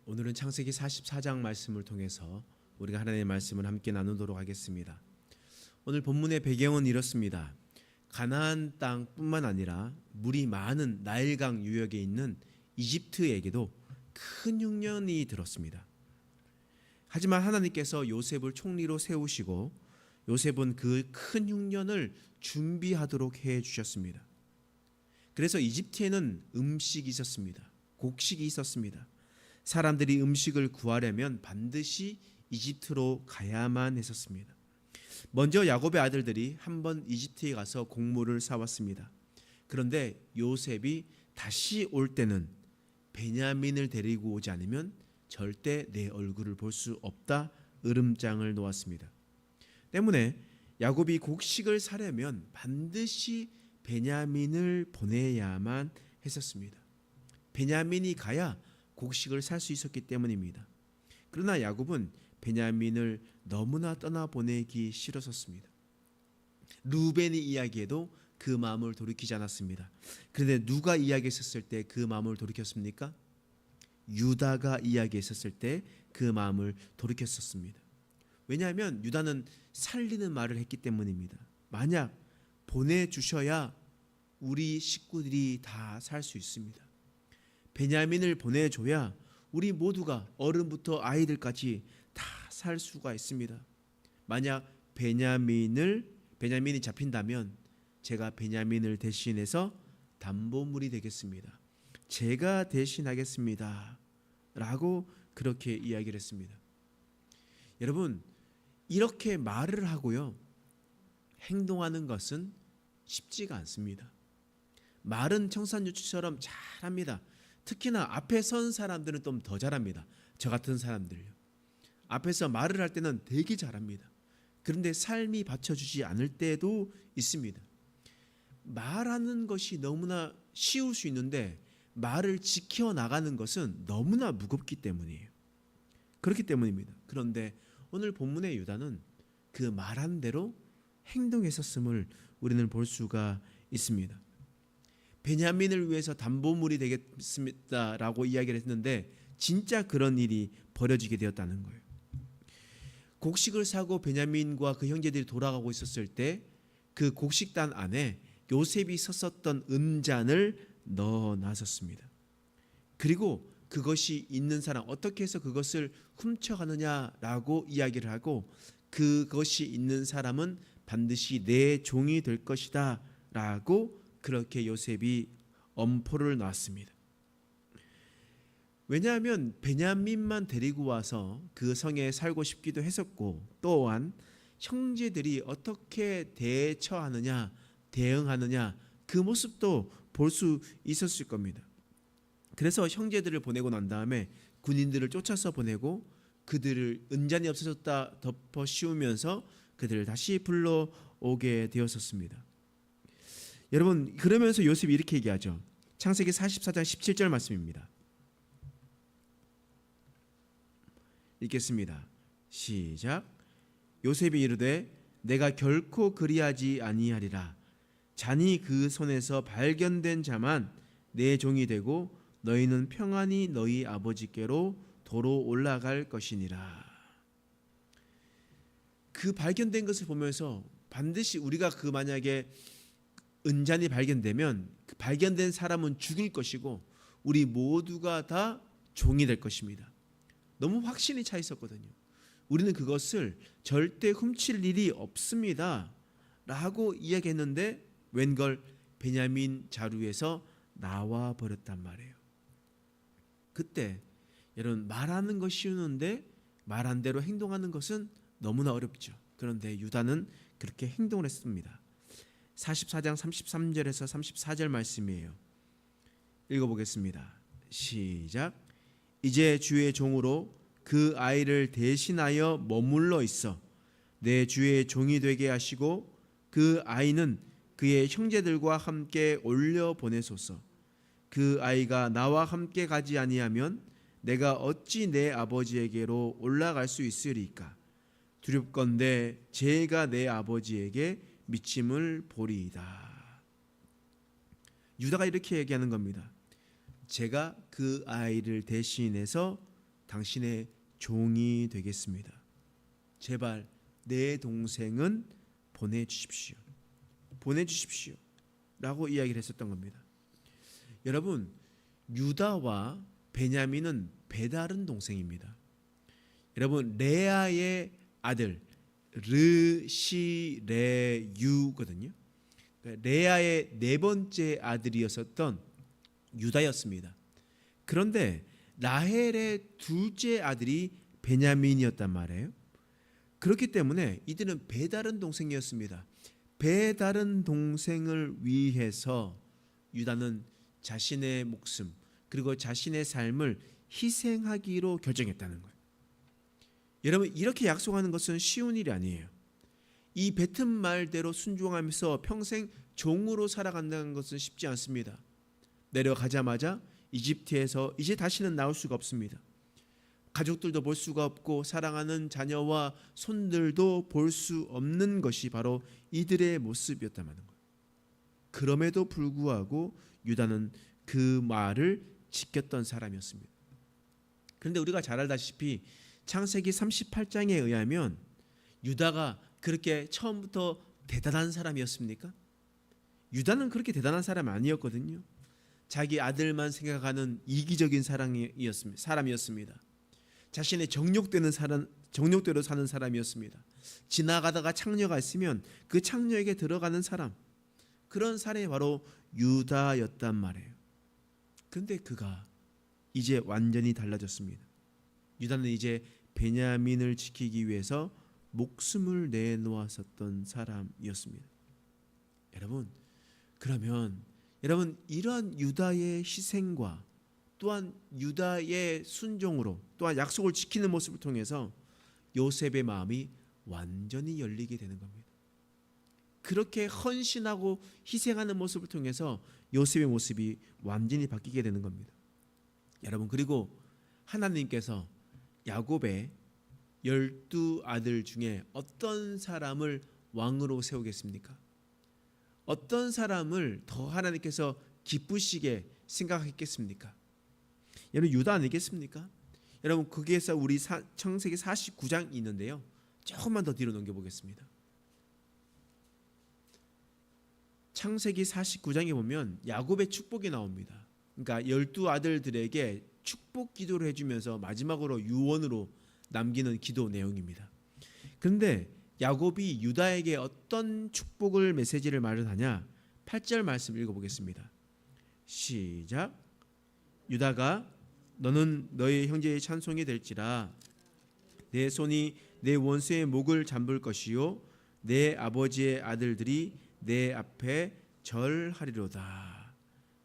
오늘은 창세기 44장 말씀을 통해서 우리가 하나님의 말씀을 함께 나누도록 하겠습니다. 오늘 본문의 배경은 이렇습니다. 가나안 땅뿐만 아니라 물이 많은 나일강 유역에 있는 이집트에게도 큰 흉년이 들었습니다. 하지만 하나님께서 요셉을 총리로 세우시고 요셉은 그 큰 흉년을 준비하도록 해 주셨습니다. 그래서 이집트에는 음식이 있었습니다. 곡식이 있었습니다. 사람들이 음식을 구하려면 반드시 이집트로 가야만 했었습니다. 먼저 야곱의 아들들이 한번 이집트에 가서 곡물을 사왔습니다. 그런데 요셉이 다시 올 때는 베냐민을 데리고 오지 않으면 절대 내 얼굴을 볼 수 없다 으름장을 놓았습니다. 때문에 야곱이 곡식을 사려면 반드시 베냐민을 보내야만 했었습니다. 베냐민이 가야 곡식을 살 수 있었기 때문입니다. 그러나 야곱은 베냐민을 너무나 떠나보내기 싫었습니다. 루벤이 이야기해도 그 마음을 돌이키지 않았습니다. 그런데 누가 이야기했었을 때 그 마음을 돌이켰습니까? 유다가 이야기했었을 때 그 마음을 돌이켰었습니다. 왜냐하면 유다는 살리는 말을 했기 때문입니다. 만약 보내주셔야 우리 식구들이 다 살 수 있습니다. 베냐민을 보내줘야 우리 모두가 어른부터 아이들까지 다 살 수가 있습니다. 만약 베냐민이 잡힌다면 제가 베냐민을 대신해서 담보물이 되겠습니다. 제가 대신하겠습니다. 라고 그렇게 이야기를 했습니다. 여러분, 이렇게 말을 하고요, 행동하는 것은 쉽지가 않습니다. 말은 청산유추처럼 잘합니다. 특히나 앞에 선 사람들은 좀 더 잘합니다. 저 같은 사람들요. 앞에서 말을 할 때는 되게 잘합니다. 그런데 삶이 받쳐주지 않을 때도 있습니다. 말하는 것이 너무나 쉬울 수 있는데 말을 지켜나가는 것은 너무나 무겁기 때문이에요. 그렇기 때문입니다. 그런데 오늘 본문의 유다는 그 말한 대로 행동했었음을 우리는 볼 수가 있습니다. 베냐민을 위해서 담보물이 되겠습니다라고 이야기를 했는데 진짜 그런 일이 벌어지게 되었다는 거예요. 곡식을 사고 베냐민과 그 형제들이 돌아가고 있었을 때 그 곡식단 안에 요셉이 썼었던 은잔을 넣어놨었습니다. 그리고 그것이 있는 사람, 어떻게 해서 그것을 훔쳐가느냐라고 이야기를 하고 그것이 있는 사람은 반드시 내 종이 될 것이다 라고 그렇게 요셉이 엄포를 놨습니다. 왜냐하면 베냐민만 데리고 와서 그 성에 살고 싶기도 했었고 또한 형제들이 어떻게 대처하느냐 대응하느냐 그 모습도 볼 수 있었을 겁니다. 그래서 형제들을 보내고 난 다음에 군인들을 쫓아서 보내고 그들을 은잔이 없어졌다 덮어 씌우면서 그들을 다시 불러오게 되었었습니다. 여러분, 그러면서 요셉이 이렇게 얘기하죠. 창세기 44장 17절 말씀입니다. 읽겠습니다. 시작. 요셉이 이르되 내가 결코 그리하지 아니하리라. 잔이 그 손에서 발견된 자만 내 종이 되고 너희는 평안히 너희 아버지께로 도로 올라갈 것이니라. 그 발견된 것을 보면서 반드시 우리가 그 만약에 은잔이 발견되면 그 발견된 사람은 죽일 것이고 우리 모두가 다 종이 될 것입니다. 너무 확신이 차 있었거든요. 우리는 그것을 절대 훔칠 일이 없습니다 라고 이야기했는데 웬걸 베냐민 자루에서 나와 버렸단 말이에요. 그때 여러분, 말하는 거 쉬우는데 말한 대로 행동하는 것은 너무나 어렵죠. 그런데 유다는 그렇게 행동을 했습니다. 44장 33절에서 34절 말씀이에요. 읽어보겠습니다. 시작. 이제 주의 종으로 그 아이를 대신하여 머물러 있어 내 주의 종이 되게 하시고 그 아이는 그의 형제들과 함께 올려 보내소서. 그 아이가 나와 함께 가지 아니하면 내가 어찌 내 아버지에게로 올라갈 수 있으리까? 두렵건대 제가 내 아버지에게 미침을 보리이다. 유다가 이렇게 얘기하는 겁니다. 제가 그 아이를 대신해서 당신의 종이 되겠습니다. 제발 내 동생은 보내주십시오. 보내주십시오. 라고 이야기를 했었던 겁니다. 여러분, 유다와 베냐민은 배다른 동생입니다. 여러분, 레아의 아들 르시레유거든요. 레아의 네 번째 아들이었었던 유다였습니다. 그런데 라헬의 둘째 아들이 베냐민이었단 말이에요. 그렇기 때문에 이들은 배다른 동생이었습니다. 배다른 동생을 위해서 유다는 자신의 목숨 그리고 자신의 삶을 희생하기로 결정했다는 거예요. 여러분, 이렇게 약속하는 것은 쉬운 일이 아니에요. 이 뱉은 말대로 순종하면서 평생 종으로 살아간다는 것은 쉽지 않습니다. 내려가자마자 이집트에서 이제 다시는 나올 수가 없습니다. 가족들도 볼 수가 없고 사랑하는 자녀와 손들도 볼 수 없는 것이 바로 이들의 모습이었다는 거예요. 그럼에도 불구하고 유다는 그 말을 지켰던 사람이었습니다. 그런데 우리가 잘 알다시피 창세기 38장에 의하면 유다가 그렇게 처음부터 대단한 사람이었습니까? 유다는 그렇게 대단한 사람이 아니었거든요. 자기 아들만 생각하는 이기적인 사람이었습니다. 자신의 정욕대로 사는 사람이었습니다. 지나가다가 창녀가 있으면 그 창녀에게 들어가는 사람, 그런 사람이 바로 유다였단 말이에요. 그런데 그가 이제 완전히 달라졌습니다. 유다는 이제 베냐민을 지키기 위해서 목숨을 내놓았었던 사람이었습니다. 여러분, 그러면 여러분, 이러한 유다의 희생과 또한 유다의 순종으로 또한 약속을 지키는 모습을 통해서 요셉의 마음이 완전히 열리게 되는 겁니다. 그렇게 헌신하고 희생하는 모습을 통해서 요셉의 모습이 완전히 바뀌게 되는 겁니다. 여러분, 그리고 하나님께서 야곱의 12아들 중에 어떤 사람을 왕으로 세우겠습니까? 어떤 사람을 더 하나님께서 기쁘시게 생각했겠습니까? 여러분, 유다 아니겠습니까? 여러분, 거기에서 우리 창세기 49장이 있는데요. 조금만 더 뒤로 넘겨보겠습니다. 창세기 49장에 보면 야곱의 축복이 나옵니다. 그러니까 12아들들에게 축복 기도를 해주면서 마지막으로 유언으로 남기는 기도 내용입니다. 그런데 야곱이 유다에게 어떤 축복을 메시지를 말하냐? 8절 말씀 읽어보겠습니다. 시작. 유다가 너는 너의 형제의 찬송이 될지라 내 손이 내 원수의 목을 잠글 것이요 내 아버지의 아들들이 내 앞에 절하리로다.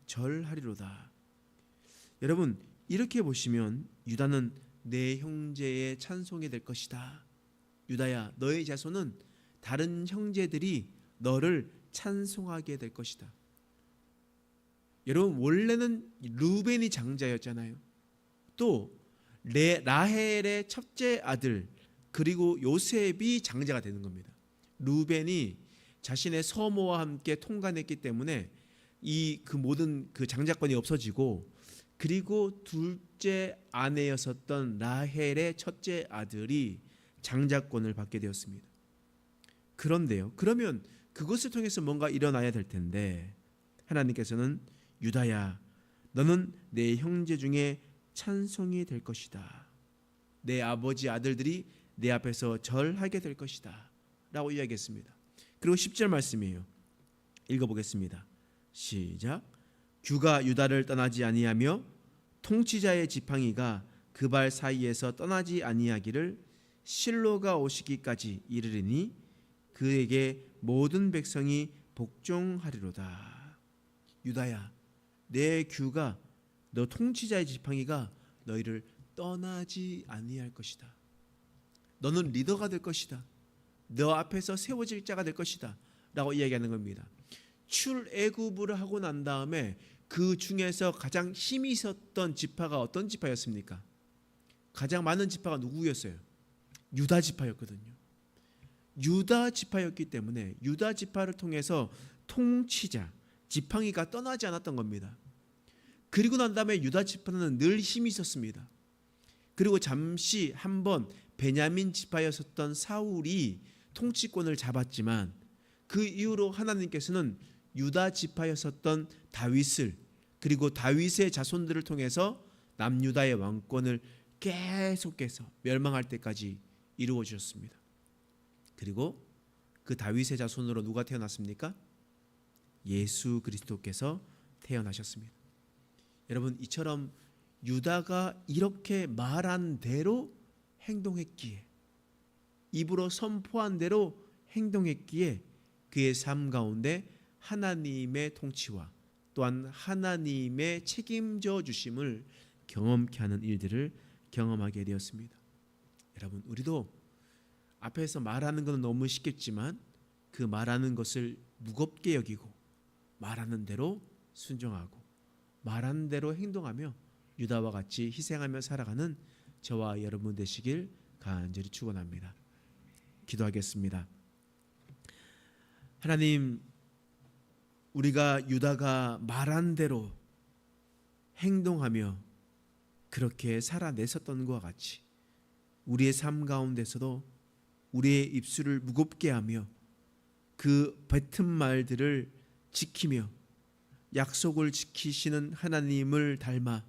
절하리로다. 여러분, 이렇게 보시면 유다는 내 형제의 찬송이 될 것이다. 유다야, 너의 자손은 다른 형제들이 너를 찬송하게 될 것이다. 여러분, 원래는 루벤이 장자였잖아요. 또 라헬의 첫째 아들 그리고 요셉이 장자가 되는 겁니다. 루벤이 자신의 서모와 함께 통관했기 때문에 그 모든 그 장자권이 없어지고, 그리고 둘째 아내였었던 라헬의 첫째 아들이 장자권을 받게 되었습니다. 그런데요, 그러면 그것을 통해서 뭔가 일어나야 될 텐데 하나님께서는 유다야, 너는 내 형제 중에 찬송이 될 것이다. 내 아버지 아들들이 내 앞에서 절하게 될 것이다 라고 이야기했습니다. 그리고 10절 말씀이에요. 읽어보겠습니다. 시작. 규가 유다를 떠나지 아니하며 통치자의 지팡이가 그 발 사이에서 떠나지 아니하기를 실로가 오시기까지 이르리니 그에게 모든 백성이 복종하리로다. 유다야, 내 규가, 너 통치자의 지팡이가 너희를 떠나지 아니할 것이다. 너는 리더가 될 것이다. 너 앞에서 세워질 자가 될 것이다 라고 이야기하는 겁니다. 출애굽을 하고 난 다음에 그 중에서 가장 힘이 있었던 지파가 어떤 지파였습니까? 가장 많은 지파가 누구였어요? 유다 지파였거든요. 유다 지파였기 때문에 유다 지파를 통해서 통치자, 지팡이가 떠나지 않았던 겁니다. 그리고 난 다음에 유다 지파는 늘 힘이 있었습니다. 그리고 잠시 한번 베냐민 지파였었던 사울이 통치권을 잡았지만 그 이후로 하나님께서는 유다 지파였었던 다윗을, 그리고 다윗의 자손들을 통해서 남유다의 왕권을 계속해서 멸망할 때까지 이루어 주셨습니다. 그리고 그 다윗의 자손으로 누가 태어났습니까? 예수 그리스도께서 태어나셨습니다. 여러분, 이처럼 유다가 이렇게 말한 대로 행동했기에, 입으로 선포한 대로 행동했기에 그의 삶 가운데 하나님의 통치와 또한 하나님의 책임져 주심을 경험케 하는 일들을 경험하게 되었습니다. 여러분, 우리도 앞에서 말하는 것은 너무 쉽겠지만 그 말하는 것을 무겁게 여기고 말하는 대로 순종하고 말하는 대로 행동하며 유다와 같이 희생하며 살아가는 저와 여러분 되시길 간절히 축원합니다. 기도하겠습니다. 하나님, 우리가 유다가 말한 대로 행동하며 그렇게 살아냈었던 것과 같이 우리의 삶 가운데서도 우리의 입술을 무겁게 하며 그 뱉은 말들을 지키며 약속을 지키시는 하나님을 닮아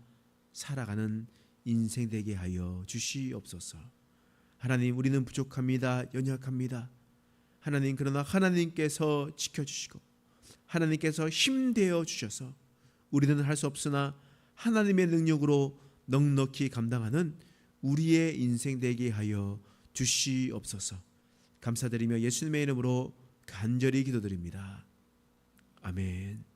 살아가는 인생 되게 하여 주시옵소서. 하나님, 우리는 부족합니다. 연약합니다. 하나님, 그러나 하나님께서 지켜주시고 하나님께서 힘되어 주셔서 우리는 할 수 없으나 하나님의 능력으로 넉넉히 감당하는 우리의 인생 되게 하여 주시옵소서. 감사드리며 예수님의 이름으로 간절히 기도드립니다. 아멘.